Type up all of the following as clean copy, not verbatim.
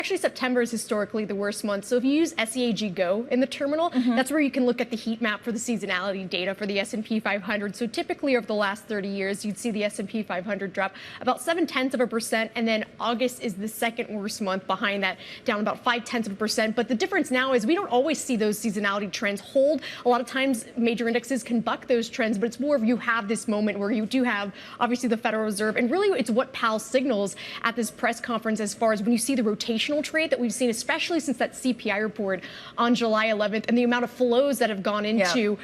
Actually, September is historically the worst month. So if you use SEAG Go in the terminal, that's where you can look at the heat map for the seasonality data for the S&P 500. So typically over the last 30 years, you'd see the S&P 500 drop about 0.7%, and then August is the second worst month behind that, down about 0.5%. But the difference now is we don't always see those seasonality trends hold. A lot of times major indexes can buck those trends, but it's more of you have this moment where you do have obviously the Federal Reserve, and really it's what Powell signals at this press conference as far as when you see the rotational trade that we've seen, especially since that CPI report on July 11th, and the amount of flows that have gone into,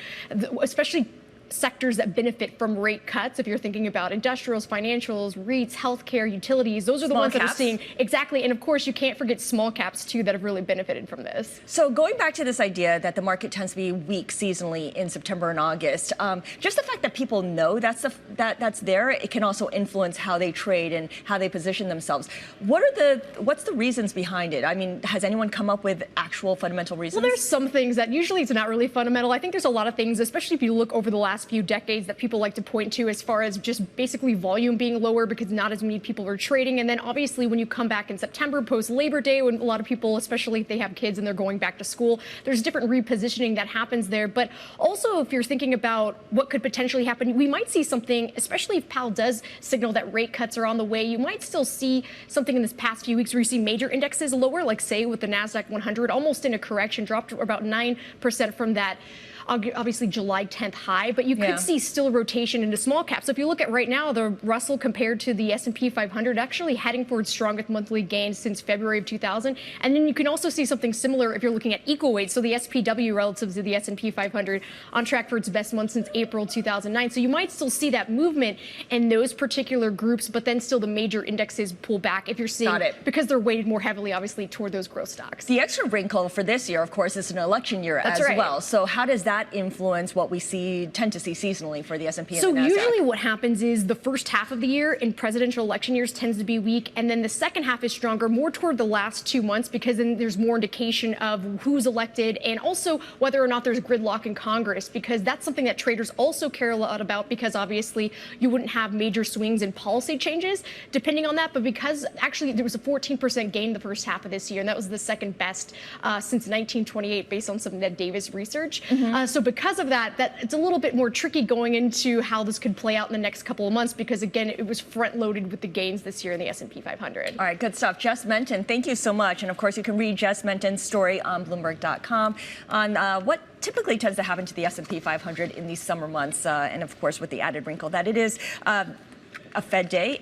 especially sectors that benefit from rate cuts. If you're thinking about industrials, financials, REITs, healthcare, utilities, those are the ones that are seeing exactly. And of course, you can't forget small caps too that have really benefited from this. So going back to this idea that the market tends to be weak seasonally in September and August, just the fact that people know that's there, it can also influence how they trade and how they position themselves. What's the reasons behind it? I mean, has anyone come up with actual fundamental reasons? Well, there's some things that usually it's not really fundamental. I think there's a lot of things, especially if you look over the last few decades, that people like to point to as far as just basically volume being lower because not as many people are trading. And then obviously when you come back in September post Labor Day, when a lot of people, especially if they have kids and they're going back to school, there's different repositioning that happens there. But also if you're thinking about what could potentially happen, we might see something, especially if Powell does signal that rate cuts are on the way. You might still see something in this past few weeks where you see major indexes lower, like say with the NASDAQ 100, almost in a correction, dropped about 9% from that obviously July 10th high, but you could see still a rotation into small caps. So if you look at right now, the Russell compared to the S&P 500 actually heading for its strongest monthly gains since February of 2000. And then you can also see something similar if you're looking at equal weight. So the SPW relative to the S&P 500 on track for its best month since April 2009. So you might still see that movement in those particular groups, but then still the major indexes pull back if you're seeing, because they're weighted more heavily, obviously, toward those growth stocks. The extra wrinkle for this year, of course, is an election year as well. So how does that influence what we tend to see seasonally for the S&P and the NASDAQ? So usually what happens is the first half of the year in presidential election years tends to be weak, and then the second half is stronger, more toward the last 2 months, because then there's more indication of who's elected and also whether or not there's gridlock in Congress, because that's something that traders also care a lot about, because obviously you wouldn't have major swings in policy changes depending on that. But because actually there was a 14% gain the first half of this year, and that was the second best since 1928 based on some Ned Davis research. So because of that, it's a little bit more tricky going into how this could play out in the next couple of months, because again, it was front loaded with the gains this year in the S&P 500. All right, good stuff. Jess Menton, thank you so much. And of course, you can read Jess Menton's story on Bloomberg.com on what typically tends to happen to the S&P 500 in these summer months. And of course, with the added wrinkle that it is a Fed day.